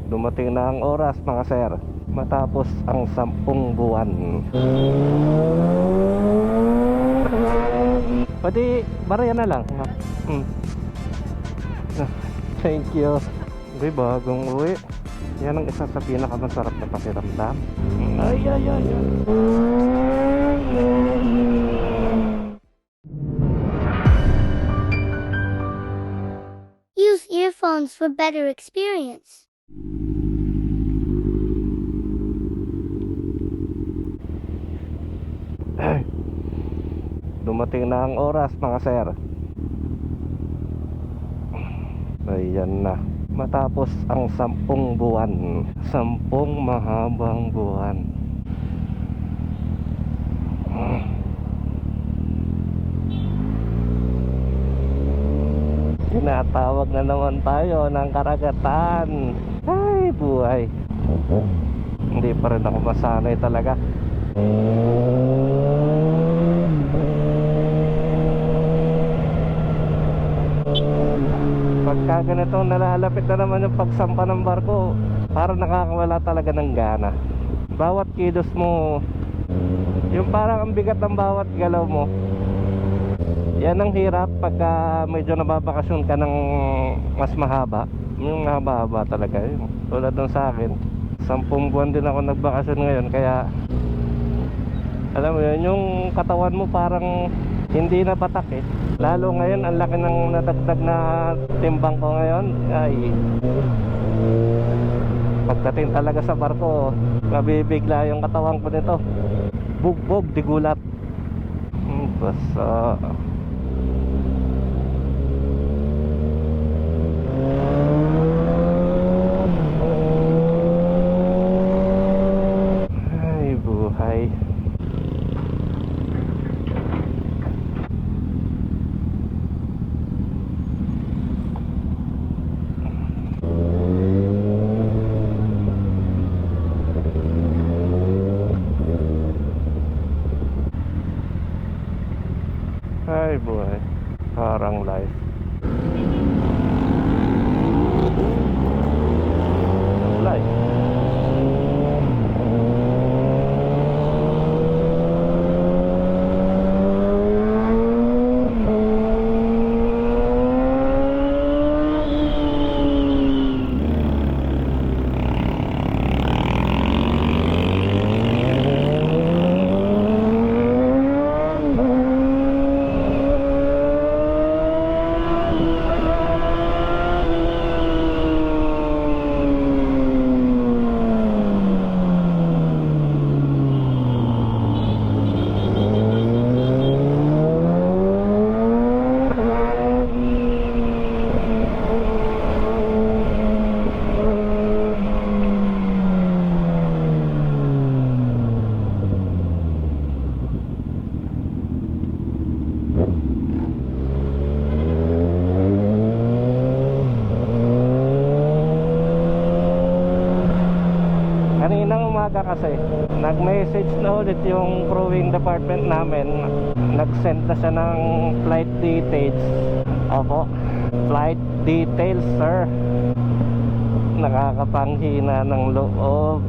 Dumating na ang oras mga sir, matapos ang 10 buwan. Pwede barya na lang. Thank you. Okay, bagong uwi. Yan ang isa sa pinakamasarap na pakiramdam. Ay. Use earphones for better experience. Dumating na ang oras mga sir. Ayan na, matapos ang 10 buwan. 10 mahabang buwan. Tinatawag na naman tayo ng karagatan. Ay buhay. Hindi pa rin ako masanay talaga. Pagka ganito nalalapit na naman yung pagsampa ng barko, parang nakakawala talaga ng gana. Bawat kilos mo, yung parang ang bigat ng bawat galaw mo. Yan ang hirap pagka medyo nababakasyon ka ng mas mahaba. Yung mahaba-haba talaga yun. Tulad ng sa akin, 10 buwan din ako nagbakasyon ngayon. Kaya alam mo yun, yung katawan mo parang hindi na patak eh. Lalo ngayon, ang laki ng nadagdag na timbang ko ngayon. Ay, pagdating talaga sa barko, mabibigla yung katawan ko nito. Bugbog, digulat. Basta ay buhay. Ay buhay, parang life. Life. Kaninang umaga kasi nag-message na ulit yung crewing department namin. Nag-send na siya ng flight details. Opo, flight details sir. Nakakapanghina ng loob.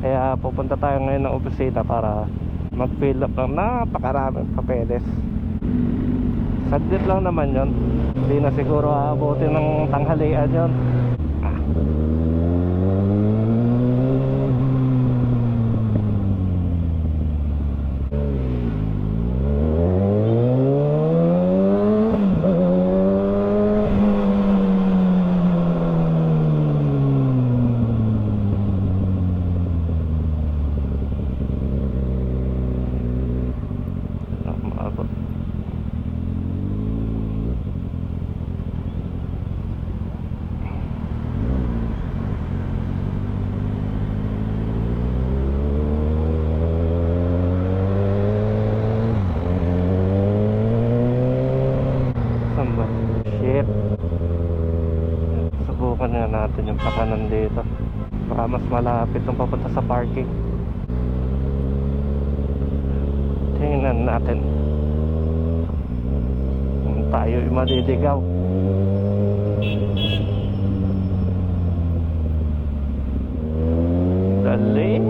Kaya pupunta tayo ngayon ng opisina para mag-fill up ng napakaraming papeles. Saglit lang naman yon. Hindi na siguro aabutin ng tanghalian yon. Shit. Subukan nga natin yung pakanan dito. Baka mas malapit yung papunta sa parking. Tingnan natin kung tayo maliligaw. mali.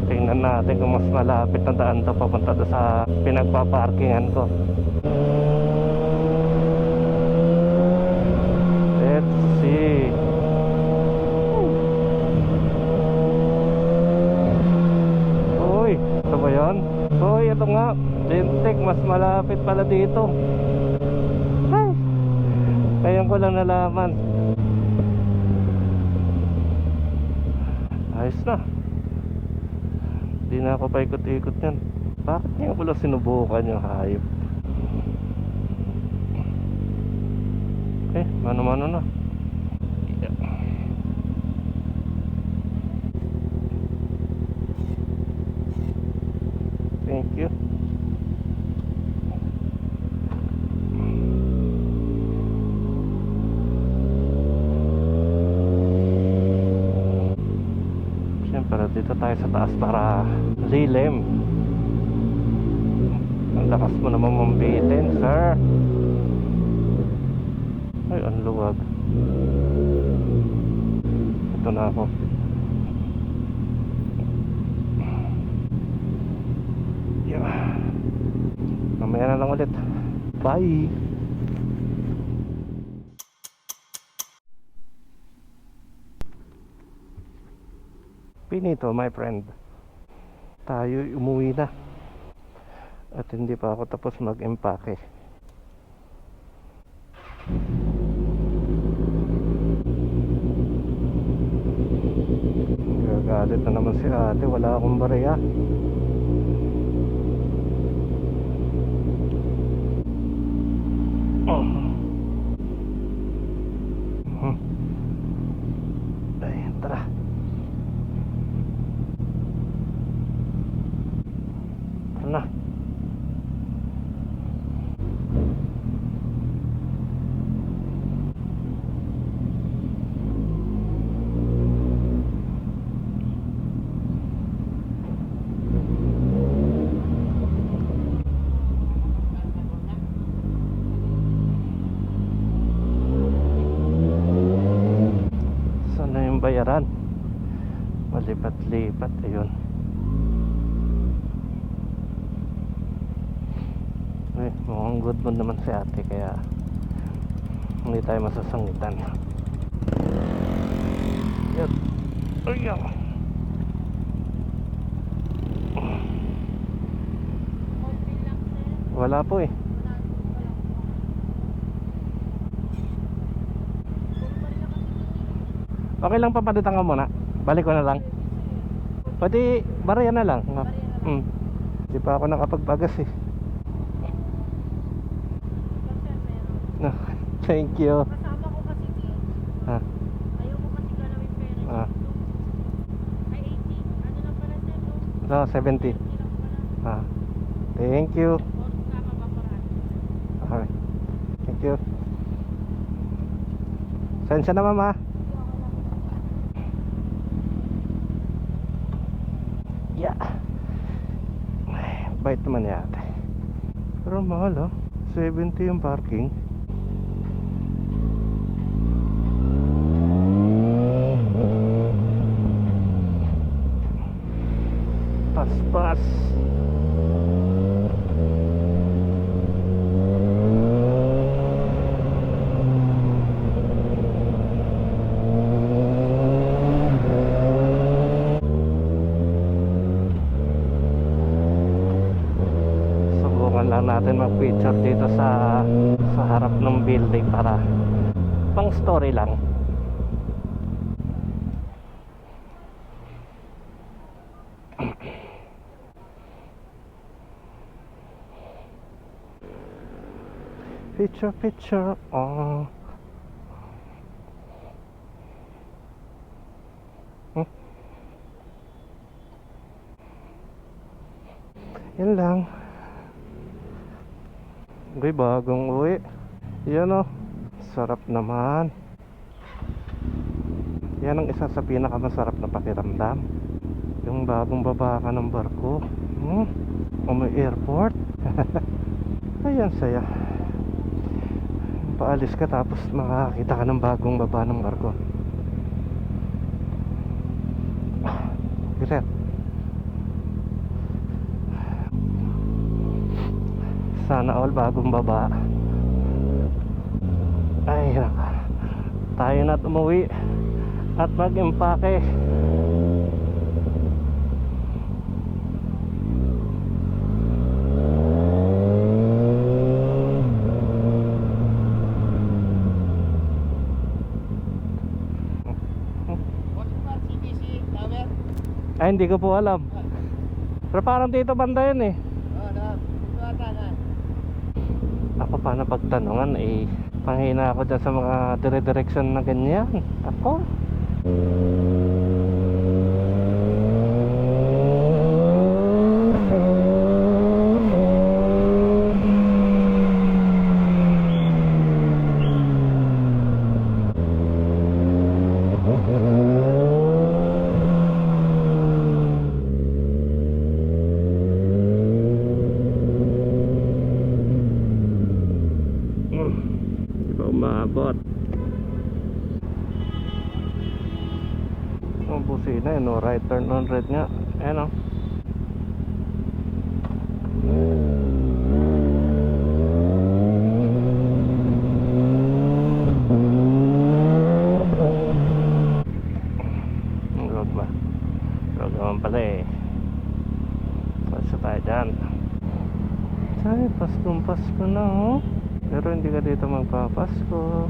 Tingnan natin kung mas malapit na daan to papunta doon sa pinagpaparkingan ko. Let's see. Uy, ito ba yun? Uy, ito nga. Lintik, mas malapit pala dito. Ay, ngayon ko lang nalaman. Ayos na. Hindi na ako paikot-ikot yan. Bakit ngayon ko lang sinubukan yung hayop? Okay, mano-mano na. Yeah. Thank you. Siyempre dito tayo sa taas para lilim. Ang lakas mo naman mambitin, sir. Ay, ang luwag. Ito na ako. Yeah. Mamaya na lang ulit. Bye. Pinito, my friend. Tayo umuwi na. At hindi pa ako tapos mag-empake. Gagalit na naman si ate. Wala akong bariya. Ay, tara. Tara na. Bayaran, malipat-lipat. Ayun. Ay, mukhang good mood naman si ate, kaya hindi tayo masasangitan. Yan. Ayan. Wala po eh. Okay lang, papalitan ka muna. Balik ko na lang. Pwede barya na lang. Hindi pa ako nakapagpagas eh. No, thank you. Kasama ko kasi Ha? ayaw ko kasi galawin pera. Ah. Ay 80. Ano lang pala sir, no? No, 70. 80 lang pala. Ha. Thank you. Or tama ba paraan? Okay. Thank you. Sensya na mama. Yeah. Ay, bait naman yata. Pero mahal 70 yung parking. Pas-pas. Subukan lang natin mag-picture dito sa harap ng building para pang story lang. Picture. Oh. Yan lang. Okay, bagong uwi. Yan sarap naman. Yan ang isa sa pinakamasarap na pakiramdam. Yung bagong baba ka ng barko. O may airport. Ayan, saya. Paalis ka tapos makakita ka ng bagong baba ng barko. bagong baba. Ay naka, tayo na umuwi at mag-impake. Ay, hindi ko po alam. Pero parang dito banda yun eh. Ako pa na pagtanungan eh, panghina ako dyan sa mga dire-direction na ganyan. Ako di ba umabot. Ang busina no, right turn on red nga. Ayan o. Ang road ba? Road naman pala eh. Pasa tayo dyan. Ay, Pasko na oh. Pero hindi ka dito magpapasko.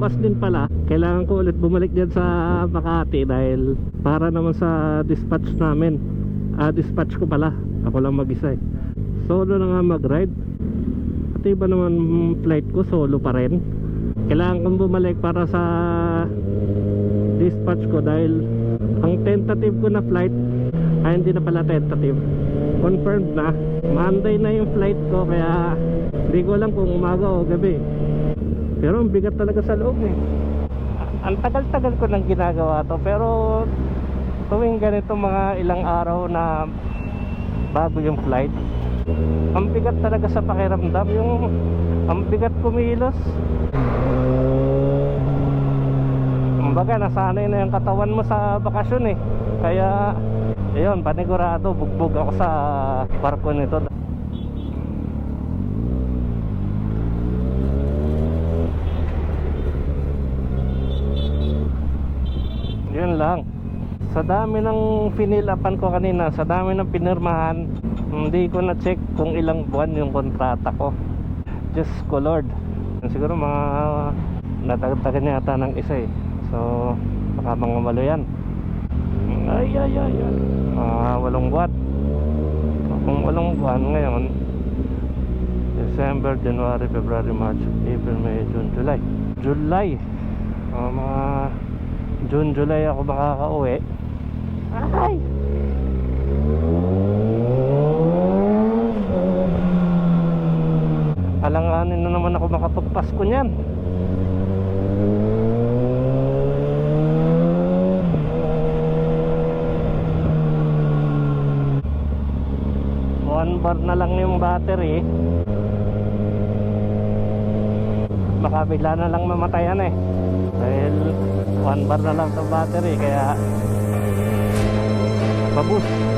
Bukas din pala, kailangan ko ulit bumalik dyan sa Makati dahil para naman sa dispatch namin. Dispatch ko pala, ako lang mag-isa eh. Solo na nga mag-ride. At iba naman flight ko, solo pa rin. Kailangan kong bumalik para sa dispatch ko dahil ang tentative ko na flight ay hindi na pala tentative, confirmed na. Monday na yung flight ko, kaya hindi ko alam kung umaga o gabi. Pero ang bigat talaga sa loob eh. Ang tagal-tagal ko nang ginagawa to, pero tuwing ganito mga ilang araw na bago yung flight, ang bigat talaga sa pakiramdam. Ang bigat kumilos. Kumbaga nasanay na yung katawan mo sa bakasyon eh. Kaya ayun, panigurado bugbog ako sa barko nito. Yun lang. Sa dami ng finilapan ko kanina, sa dami ng pinirmahan, hindi ko na check kung ilang buwan yung kontrata ko. Just ko Lord. Siguro mga natagtagan yata ng isa eh. So baka mga malo yan. Ay. Mga 8 buwan. Kung 8 buwan ngayon, December, January, February, March, April, May, June, July. July. Mga June, July ako makakauwi. Ay! Alanganin na naman ako makapagpasko niyan. One bar na lang yung battery. Baka bigla na lang mamatayan eh. Dahil 1 bar na lang itong battery, kaya paboost.